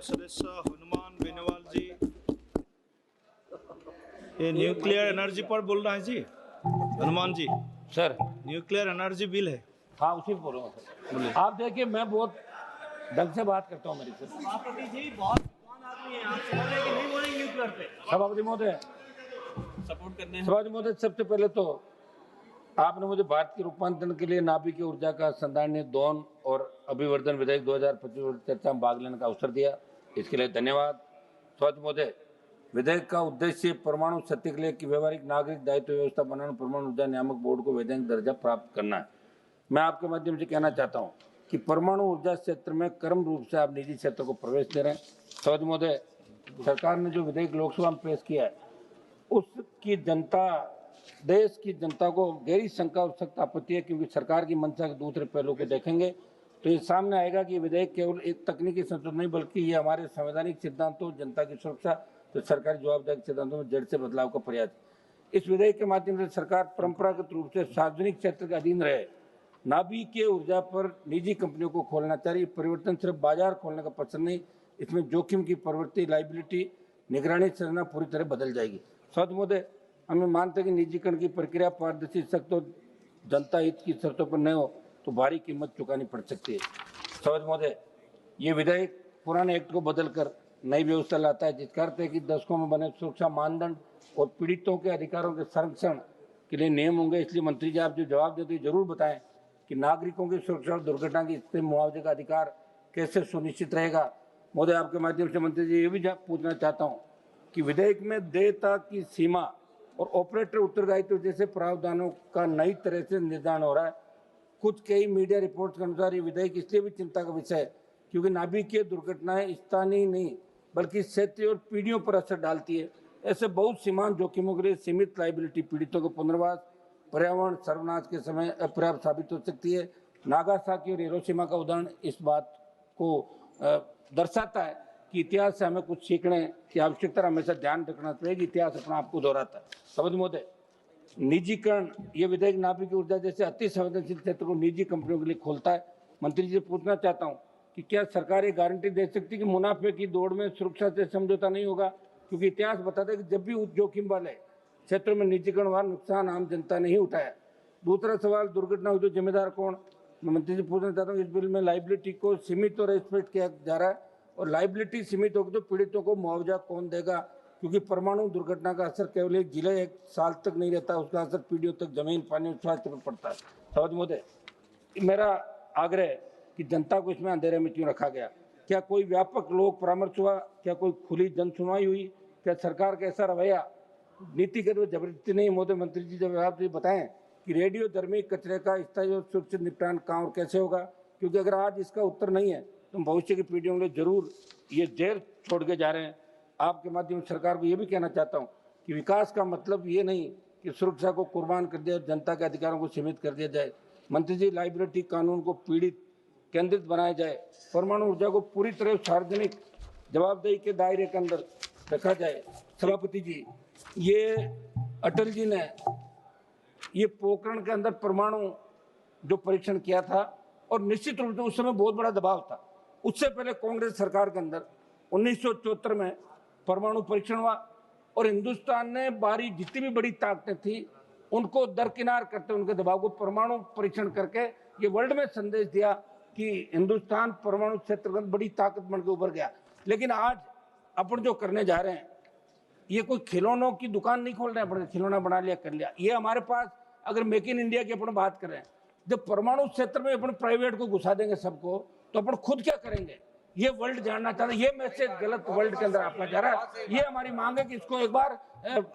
सदस्य हनुमान बेनीवाल जी, ये nuclear energy पर बोल रहे हैं जी। Hanuman ji sir, nuclear energy bill है। हाँ उसी पे बोल रहा हूँ सर। आप देखिए, मैं बहुत ढंग से बात करता हूँ मेरी सर। सभापति जी बहुत विद्वान आदमी हैं, आप समझ रहे हैं कि नहीं बोलेंगे न्यूक्लियर पे? सभापति महोदय, सपोर्ट करने हैं। सभापति महोदय, सबसे पहले तो आपने मुझे भारत के रूपांतरण के लिए नाभिकीय ऊर्जा का संधारणीय दोहन और अभिवर्धन विधेयक 2025 चर्चा में भाग लेने का अवसर दिया, इसके लिए धन्यवाद। सभापति महोदय, विधेयक का उद्देश्य परमाणु शक्ति के लिए की व्यवहारिक नागरिक दायित्व व्यवस्था बनाना, परमाणु ऊर्जा नियामक बोर्ड को वैधानिक दर्जा प्राप्त करना है। मैं आपके माध्यम से कहना चाहता हूं कि परमाणु ऊर्जा क्षेत्र में क्रम रूप से आप निजी क्षेत्र को प्रवेश दे रहे हैं। सभापति महोदय, सरकार ने जो विधेयक लोकसभा में पेश किया है, उसकी जनता, देश की जनता को गहरी शंका और सख्त आपत्ति है, क्योंकि सरकार की मंशा के दूसरे पहलू को देखेंगे तो ये सामने आएगा कि विधेयक केवल एक तकनीकी संशोधन नहीं, बल्कि ये हमारे संवैधानिक सिद्धांतों, जनता की सुरक्षा तो सरकारी जवाबदेही के सिद्धांतों में जड़ से बदलाव का प्रयास। इस विधेयक के माध्यम से सरकार परंपरागत रूप से सार्वजनिक क्षेत्र के अधीन रहे नाभिकीय ऊर्जा पर निजी कंपनियों को खोलना चाह रही। परिवर्तन सिर्फ बाजार खोलने का पसंद नहीं, इसमें जोखिम की प्रवृत्ति, लाइबिलिटी, निगरानी संरचना पूरी तरह बदल जाएगी। सभापति महोदय, हमें मानते हैं कि निजीकरण की प्रक्रिया पारदर्शी, सख्त और जनता हित की शर्तों पर न हो तो भारी कीमत चुकानी पड़ सकती है। सभापति महोदय, ये विधेयक पुराने एक्ट को बदलकर नई व्यवस्था लाता है, जिसका अर्थ है कि दशकों में बने सुरक्षा मानदंड और पीड़ितों के अधिकारों के संरक्षण के लिए नियम होंगे। इसलिए मंत्री जी, आप जो जवाब देते जरूर बताएं कि नागरिकों की सुरक्षा और दुर्घटना की स्थिति में मुआवजे का अधिकार कैसे सुनिश्चित रहेगा। महोदय, आपके माध्यम से मंत्री जी ये भी पूछना चाहता हूँ कि विधेयक में देयता की सीमा और ऑपरेटर उत्तरदायित्व जैसे प्रावधानों का नई तरह से निर्धारण हो रहा है। कुछ कई मीडिया रिपोर्ट्स के अनुसार ये विधेयक इसलिए भी चिंता का विषय है क्योंकि नाभिकीय दुर्घटनाएं स्थानीय नहीं बल्कि क्षेत्रीय और पीढ़ियों पर असर डालती है। ऐसे बहुत सीमांत जोखिमों के लिए सीमित लाइबिलिटी पीड़ितों को पुनर्वास, पर्यावरण सर्वनाश के समय अपर्याप्त साबित हो सकती है। नागासाकी और हिरोशिमा का उदाहरण इस बात को दर्शाता है कि इतिहास से हमें कुछ सीखने की आवश्यकता हमेशा ध्यान रखना चाहिए कि इतिहास अपना आपको दोहराता है। सभापति महोदय, निजीकरण, ये विधेयक नाभिकीय ऊर्जा जैसे अति संवेदनशील क्षेत्र को निजी कंपनियों के लिए खोलता है। मंत्री जी से पूछना चाहता हूँ कि क्या सरकार ये गारंटी दे सकती है कि मुनाफे की दौड़ में सुरक्षा से समझौता नहीं होगा, क्योंकि इतिहास बताता है कि जब भी उच्च जोखिम वाले क्षेत्रों में निजीकरण हुआ नुकसान आम जनता ने ही उठाया। दूसरा सवाल, दुर्घटना हुई तो जिम्मेदार कौन? मैं मंत्री जी पूछना चाहता हूँ, इस बिल में लाइबिलिटी को सीमित और रेस्पेक्ट किया जा रहा है और लाइबिलिटी सीमित होगी तो पीड़ितों को मुआवजा कौन देगा, क्योंकि परमाणु दुर्घटना का असर केवल एक जिले एक साल तक नहीं रहता, उसका असर पीढ़ियों तक जमीन, पानी और स्वास्थ्य पर पड़ता है। सभापति महोदय, मेरा आग्रह है कि जनता को इसमें अंधेरे में क्यों रखा गया? क्या कोई व्यापक लोक परामर्श हुआ? क्या कोई खुली जन सुनवाई हुई? क्या सरकार का ऐसा रवैया नीतिगत व जबरदस्ती नहीं? महोदय मंत्री जी, जब आप ये बताएं कि रेडियो धर्मी कचरे का स्थायी और सुरक्षित निपटान कहाँ और कैसे होगा, क्योंकि अगर आज इसका उत्तर नहीं है तो भविष्य की पीढ़ियों के लिए जरूर ये जेल छोड़ के जा रहे हैं। आपके माध्यम से सरकार को ये भी कहना चाहता हूँ कि विकास का मतलब ये नहीं कि सुरक्षा को कुर्बान कर दिया और जनता के अधिकारों को सीमित कर दिया जाए। मंत्री जी, लाइबिलिटी कानून को पीड़ित केंद्रित बनाया जाए, परमाणु ऊर्जा को पूरी तरह सार्वजनिक जवाबदेही के दायरे के अंदर रखा जाए। सभापति जी, ये अटल जी ने ये पोखरण के अंदर परमाणु जो परीक्षण किया था और निश्चित रूप से उस समय बहुत बड़ा दबाव था। उससे पहले कांग्रेस सरकार के अंदर 1974 में परमाणु परीक्षण हुआ और हिंदुस्तान ने बाहरी जितनी भी बड़ी ताकतें थी उनको दरकिनार करते, उनके दबाव को परमाणु परीक्षण करके ये वर्ल्ड में संदेश दिया कि हिंदुस्तान परमाणु क्षेत्र में बड़ी ताकत बनकर उभर गया। लेकिन आज अपन जो करने जा रहे हैं, ये कोई खिलौनों की दुकान नहीं खोल रहे हैं, अपन खिलौना बना लिया कर लिया। ये हमारे पास अगर मेक इन इंडिया की अपन बात कर रहे हैं, जब परमाणु क्षेत्र में अपन प्राइवेट को घुसा देंगे सबको, तो अपन खुद क्या करेंगे? ये वर्ल्ड जानना चाहता है। ये मैसेज गलत वर्ल्ड के अंदर आपका जा रहा है। ये हमारी मांग है कि इसको एक बार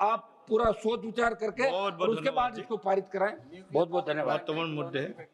आप पूरा सोच विचार करके और उसके बाद इसको पारित कराएं। बहुत बहुत धन्यवाद। महत्वपूर्ण मुद्दे हैं।